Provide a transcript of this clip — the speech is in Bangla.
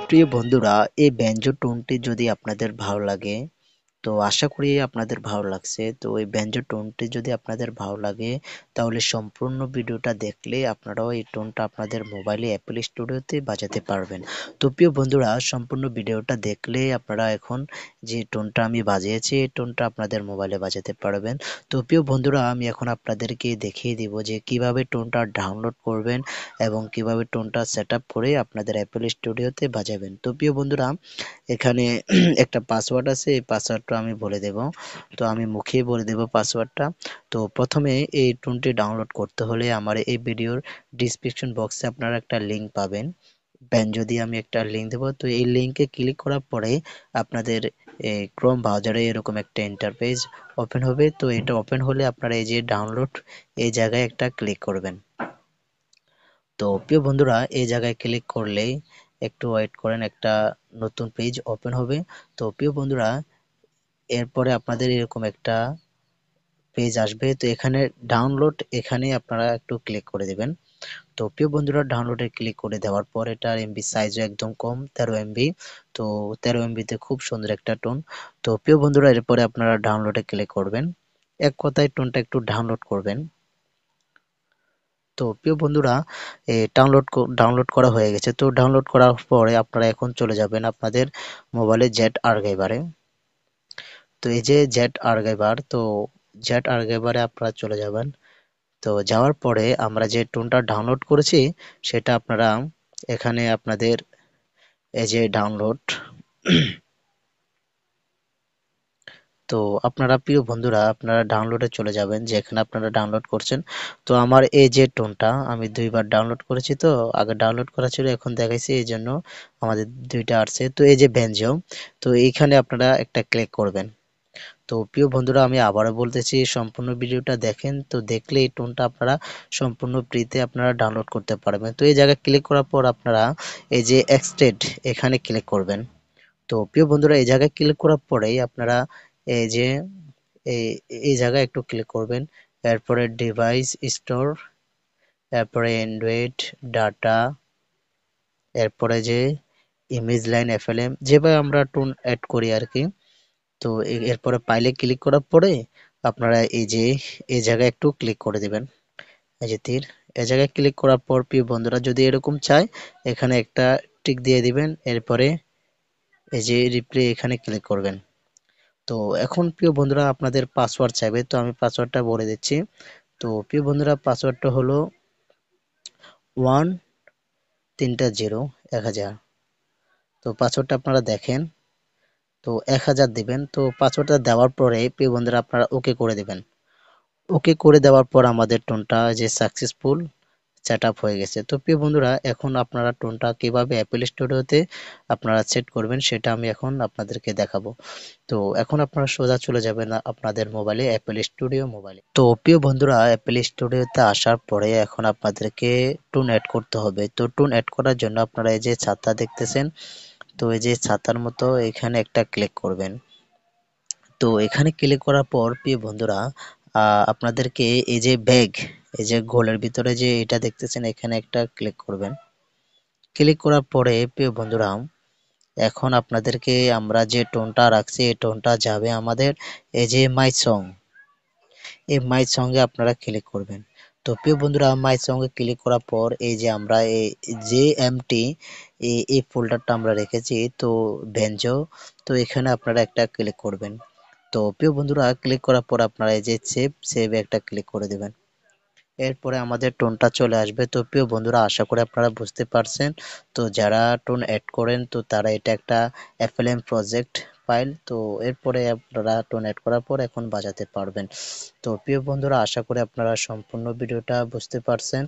প্রিয় বন্ধুরা, এই ব্যঞ্জো টোনটি যদি আপনাদের ভালো লাগে, তো আশা করি আপনাদের ভালো লাগছে। তো এই ব্যঞ্জো টোনটি যদি আপনাদের ভালো লাগে, তাহলে সম্পূর্ণ ভিডিওটা দেখলে আপনারাও এই টোনটা আপনাদের মোবাইলে অ্যাপল স্টুডিওতে বাজাতে পারবেন। তো প্রিয় বন্ধুরা, সম্পূর্ণ ভিডিওটা দেখলে আপনারা এখন যে টোনটা আমি বাজিয়েছি, এই টোনটা আপনাদের মোবাইলে বাজাতে পারবেন। তো প্রিয় বন্ধুরা, আমি এখন আপনাদেরকে দেখিয়ে দিব যে কিভাবে টোনটা ডাউনলোড করবেন এবং কিভাবে টোনটা সেট আপ করে আপনাদের অ্যাপল স্টুডিওতে বাজাবেন। তো প্রিয় বন্ধুরা, এখানে একটা পাসওয়ার্ড আছে, এই পাসওয়ার্ডটা আমি বলে দেব। তো আমি মুখেই বলে দেব পাসওয়ার্ডটা। তো প্রথমে এই টোনটি ডাউনলোড করতে হলে আমার এই ভিডিওর ডিসক্রিপশন বক্সে আপনারা একটা লিঙ্ক পাবেন। ব্যঞ্জো দিয়ে আমি একটা লিঙ্ক দেবো। তো এই লিঙ্কে ক্লিক করার পরে আপনাদের ক্রোম ব্রাউজারে এরকম একটা ইন্টারফেস ওপেন হবে। তো এটা ওপেন হলে আপনারা এই যে ডাউনলোড, এই জায়গায় একটা ক্লিক করবেন। তো প্রিয় বন্ধুরা, এই জায়গায় ক্লিক করলেই একটু ওয়েট করেন, একটা নতুন পেজ ওপেন হবে। তো প্রিয় বন্ধুরা, এরপরে আপনাদের এরকম একটা পেজ আসবে। তো এখানে ডাউনলোড, এখানে আপনারা একটু ক্লিক করে দিবেন। তো প্রিয় বন্ধুরা, ডাউনলোডে ক্লিক করে দেওয়ার পর এটার এমবি সাইজও একদম কম, 13 MB। তো 13 MB তে খুব সুন্দর একটা টোন। তো প্রিয় বন্ধুরা, এরপরে আপনারা ডাউনলোডে ক্লিক করবেন, এক কথায় টোনটা একটু ডাউনলোড করবেন। তো প্রিয় বন্ধুরা, ডাউনলোড করা হয়ে গেছে। তো ডাউনলোড করার পরে আপনারা এখন চলে যাবেন আপনাদের মোবাইলে জেট আর্কাইভারে। তো এই যে জেট আর্কাইভার, তো জেট আর্কাইভারে আপনারা চলে যাবেন। তো যাওয়ার পরে আমরা যে টোনটা ডাউনলোড করেছি, সেটা আপনারা এখানে আপনাদের এই যে ডাউনলোড, তো আপনারা প্রিয় বন্ধুরা, আপনারা ডাউনলোডে চলে যাবেন যেখানে আপনারা ডাউনলোড করছেন। তো আমার এই যে টোনটা আমি দুইবার ডাউনলোড করেছি, তো আগে ডাউনলোড করা ছিল, এখন দেখাইছি, এই জন্য আমাদের দুইটা আসছে। তো এই যে ব্যঞ্জো, তো এইখানে আপনারা একটা ক্লিক করবেন। তো প্রিয় বন্ধুরা, আমি আবারও বলতেছি, সম্পূর্ণ ভিডিওটা দেখেন। তো দেখলে এই টোনটা আপনারা সম্পূর্ণ ফ্রিতে আপনারা ডাউনলোড করতে পারবেন। তো এই জায়গায় ক্লিক করার পর আপনারা এই যে এক্সট্রেট, এখানে ক্লিক করবেন। তো প্রিয় বন্ধুরা, এই জায়গায় ক্লিক করার পরেই আপনারা এই যে এই এই জায়গায় একটু ক্লিক করবেন। এরপরে ডিভাইস স্টোর, এরপরে অ্যান্ড্রয়েড ডাটা, এরপরে যে ইমেজ লাইন এফএলএম, যেভাবে আমরা টোন অ্যাড করি আর কি। তো এরপরে ফাইলে ক্লিক করার পরে আপনারা এই যে এই জায়গায় একটু ক্লিক করে দিবেন, এই যে তীর, এই জায়গায় ক্লিক করার পর প্রিয় বন্ধুরা, যদি এরকম চায় এখানে একটা টিক দিয়ে দিবেন। এরপরে এই যে রিপ্লে, এখানে ক্লিক করবেন। তো এখন প্রিয় বন্ধুরা, আপনাদের পাসওয়ার্ড চাইবে, তো আমি পাসওয়ার্ডটা বলে দিচ্ছি। তো প্রিয় বন্ধুরা, পাসওয়ার্ডটা হলো 1 3 0 1000। তো পাসওয়ার্ডটা আপনারা দেখেন, তো 1000 দিবেন। তো পাসওয়ার্ডটা দেওয়ার পরে প্রিয় বন্ধুরা, আপনারা ওকে করে দিবেন। ওকে করে দেওয়ার পর আমাদের টোনটা যে সাকসেসফুল সেট আপ হয়ে গেছে। তো প্রিয় বন্ধুরা, এখন আপনারা টোনটা কিভাবে অ্যাপল স্টুডিওতে আপনারা সেট করবেন, সেটা আমি এখন আপনাদেরকে দেখাবো। তো এখন আপনারা সোজা চলে যাবেন আপনাদের মোবাইলে, অ্যাপল স্টুডিও মোবাইলে। তো প্রিয় বন্ধুরা, অ্যাপল স্টুডিওতে আসার পরে এখন আপনাদেরকে টোন অ্যাড করতে হবে। তো টোন অ্যাড করার জন্য আপনারা এই যে ছাতা দেখতেছেন, তো এই যে ছাতার মতো এখানে একটা ক্লিক করবেন। তো এখানে ক্লিক করার পর প্রিয় বন্ধুরা, আপনাদেরকে এই যে ব্যাগ, এই যে গোলের ভিতরে যে এটা দেখতেছেন, এখানে একটা ক্লিক করবেন। ক্লিক করার পরে প্রিয় বন্ধুরা, এখন আপনাদেরকে আমরা যে টোনটা রাখছি, এই টোনটা যাবে আমাদের এই যে মাই সং, এই মাই সঙ্গে আপনারা ক্লিক করবেন। তো প্রিয় বন্ধুরা, মাই সঙ্গে ক্লিক করার পর এই যে আমরা এই যে এমটি এই ফোল্ডারটা আমরা রেখেছি, তো ভেঞ্জো, তো এখানে আপনারা একটা ক্লিক করবেন। তো প্রিয় বন্ধুরা, ক্লিক করার পর আপনারা এই যে সেভ একটা ক্লিক করে দিবেন। এরপরে আমাদের টোনটা চলে আসবে। তো প্রিয় বন্ধুরা, আশা করি আপনারা বুঝতে পারছেন। তো যারা টোন অ্যাড করেন, তো তারা এটা একটা এফএলএম প্রজেক্ট ফাইল। তো এরপরে আপনারা টোন অ্যাড করার পর এখন বাজাতে পারবেন। তো প্রিয় বন্ধুরা, আশা করি আপনারা সম্পূর্ণ ভিডিওটা বুঝতে পারছেন।